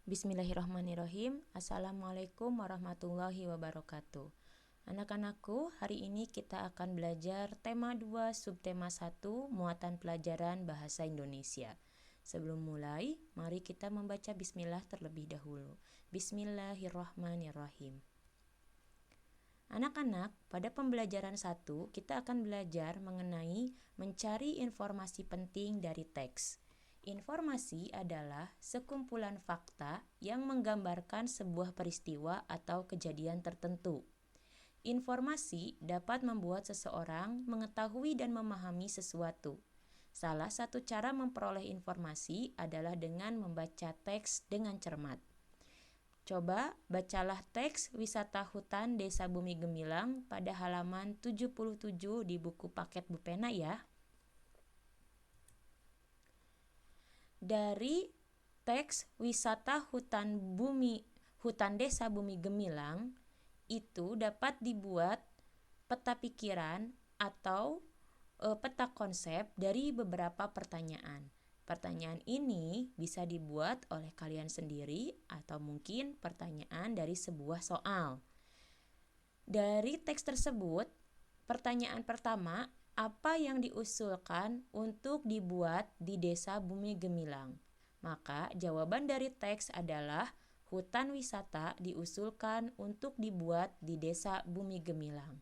Bismillahirrahmanirrahim. Assalamualaikum warahmatullahi wabarakatuh. Anak-anakku, hari ini kita akan belajar tema 2, subtema 1, muatan pelajaran bahasa Indonesia. Sebelum mulai, mari kita membaca bismillah terlebih dahulu. Bismillahirrahmanirrahim. Anak-anak, pada pembelajaran 1, kita akan belajar mengenai mencari informasi penting dari teks. Informasi adalah sekumpulan fakta yang menggambarkan sebuah peristiwa atau kejadian tertentu. Informasi dapat membuat seseorang mengetahui dan memahami sesuatu. Salah satu cara memperoleh informasi adalah dengan membaca teks dengan cermat. Coba bacalah teks Wisata Hutan Desa Bumi Gemilang pada halaman 77 di buku paket Bupena ya. Dari teks Wisata Hutan Desa Bumi Gemilang itu dapat dibuat peta pikiran atau peta konsep dari beberapa pertanyaan. Pertanyaan ini bisa dibuat oleh kalian sendiri atau mungkin pertanyaan dari sebuah soal. Dari teks tersebut, pertanyaan pertama, apa yang diusulkan untuk dibuat di Desa Bumi Gemilang? Maka jawaban dari teks adalah hutan wisata diusulkan untuk dibuat di Desa Bumi Gemilang.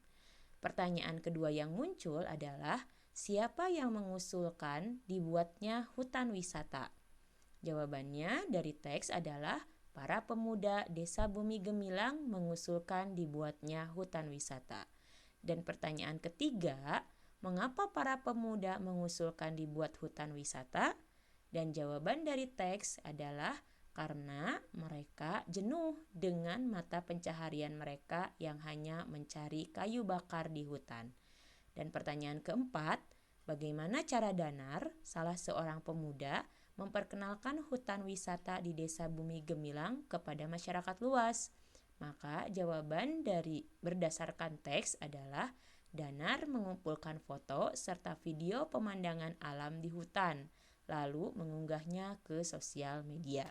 Pertanyaan kedua yang muncul adalah siapa yang mengusulkan dibuatnya hutan wisata? Jawabannya dari teks adalah para pemuda Desa Bumi Gemilang mengusulkan dibuatnya hutan wisata. Dan pertanyaan ketiga, mengapa para pemuda mengusulkan dibuat hutan wisata? Dan jawaban dari teks adalah karena mereka jenuh dengan mata pencaharian mereka yang hanya mencari kayu bakar di hutan. Dan pertanyaan keempat, bagaimana cara Danar, salah seorang pemuda, memperkenalkan hutan wisata di Desa Bumi Gemilang kepada masyarakat luas? Maka jawaban dari berdasarkan teks adalah Danar mengumpulkan foto serta video pemandangan alam di hutan, lalu mengunggahnya ke sosial media.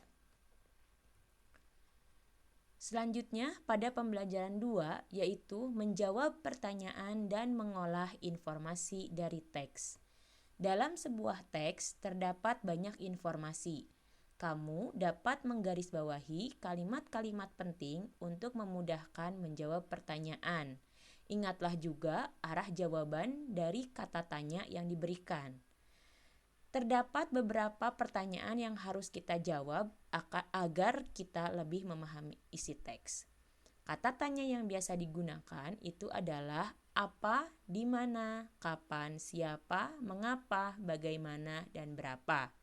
Selanjutnya pada pembelajaran 2 yaitu menjawab pertanyaan dan mengolah informasi dari teks. Dalam sebuah teks terdapat banyak informasi. Kamu dapat menggarisbawahi kalimat-kalimat penting untuk memudahkan menjawab pertanyaan. Ingatlah juga arah jawaban dari kata tanya yang diberikan. Terdapat beberapa pertanyaan yang harus kita jawab agar kita lebih memahami isi teks. Kata tanya yang biasa digunakan itu adalah apa, di mana, kapan, siapa, mengapa, bagaimana, dan berapa.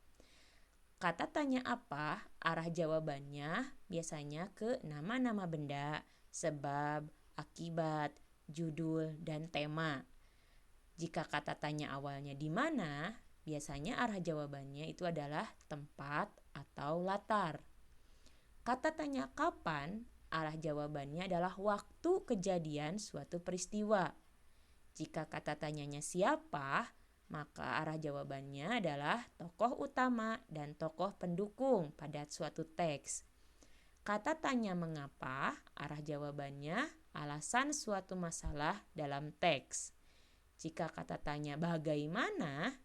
Kata tanya apa, arah jawabannya biasanya ke nama-nama benda, sebab, akibat, judul, dan tema. Jika kata tanya awalnya di mana, biasanya arah jawabannya itu adalah tempat atau latar. Kata tanya kapan, arah jawabannya adalah waktu kejadian suatu peristiwa. Jika kata tanyanya siapa, maka arah jawabannya adalah tokoh utama dan tokoh pendukung pada suatu teks. Kata tanya mengapa, arah jawabannya alasan suatu masalah dalam teks. Jika kata tanya bagaimana,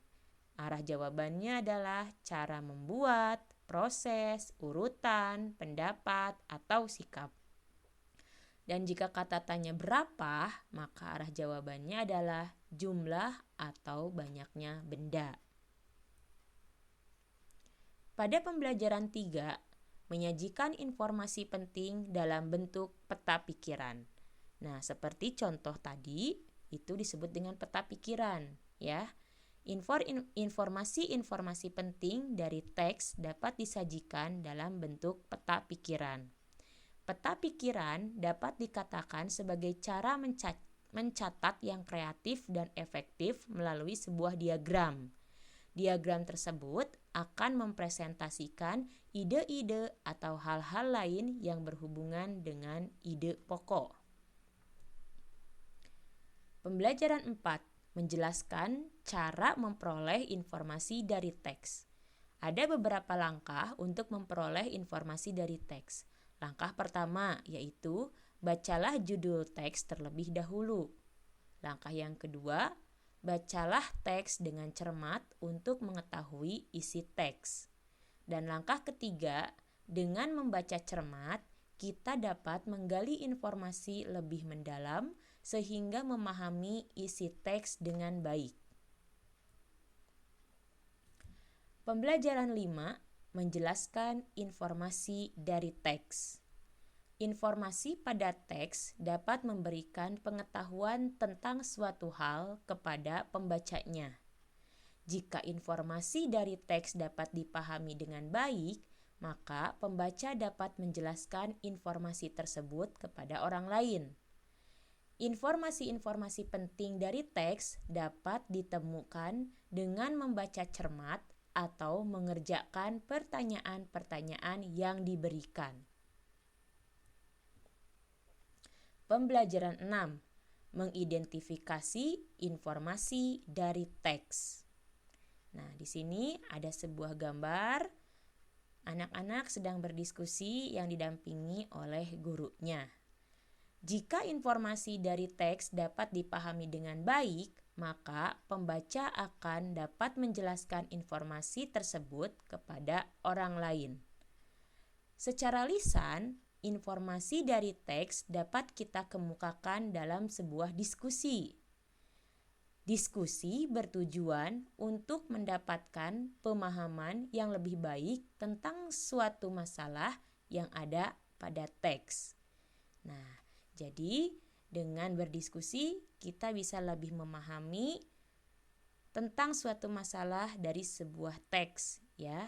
arah jawabannya adalah cara membuat, proses, urutan, pendapat, atau sikap. Dan jika kata tanya berapa, maka arah jawabannya adalah jumlah atau banyaknya benda. Pada pembelajaran 3, menyajikan informasi penting dalam bentuk peta pikiran. Nah, seperti contoh tadi, itu disebut dengan peta pikiran, ya. Informasi-informasi penting dari teks dapat disajikan dalam bentuk peta pikiran. Peta pikiran dapat dikatakan sebagai cara mencatat yang kreatif dan efektif melalui sebuah diagram. Diagram tersebut akan mempresentasikan ide-ide atau hal-hal lain yang berhubungan dengan ide pokok. Pembelajaran 4, menjelaskan cara memperoleh informasi dari teks. Ada beberapa langkah untuk memperoleh informasi dari teks. Langkah pertama yaitu bacalah judul teks terlebih dahulu. Langkah yang kedua, bacalah teks dengan cermat untuk mengetahui isi teks. Dan langkah ketiga, dengan membaca cermat, kita dapat menggali informasi lebih mendalam sehingga memahami isi teks dengan baik. Pembelajaran 5 menjelaskan informasi dari teks. Informasi pada teks dapat memberikan pengetahuan tentang suatu hal kepada pembacanya. Jika informasi dari teks dapat dipahami dengan baik, maka pembaca dapat menjelaskan informasi tersebut kepada orang lain. Informasi-informasi penting dari teks dapat ditemukan dengan membaca cermat atau mengerjakan pertanyaan-pertanyaan yang diberikan. Pembelajaran 6. Mengidentifikasi informasi dari teks. Nah, di sini ada sebuah gambar. Anak-anak sedang berdiskusi yang didampingi oleh gurunya. Jika informasi dari teks dapat dipahami dengan baik, maka pembaca akan dapat menjelaskan informasi tersebut kepada orang lain. Secara lisan, informasi dari teks dapat kita kemukakan dalam sebuah diskusi. Diskusi bertujuan untuk mendapatkan pemahaman yang lebih baik tentang suatu masalah yang ada pada teks. Nah, jadi dengan berdiskusi kita bisa lebih memahami tentang suatu masalah dari sebuah teks ya.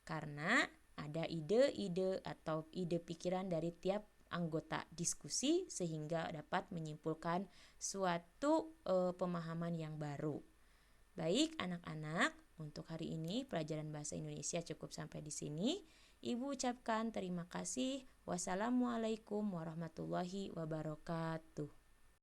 Karena ada ide-ide atau ide pikiran dari tiap anggota diskusi sehingga dapat menyimpulkan suatu pemahaman yang baru. Baik anak-anak, untuk hari ini pelajaran bahasa Indonesia cukup sampai di sini. Ibu ucapkan terima kasih. Wassalamualaikum warahmatullahi wabarakatuh.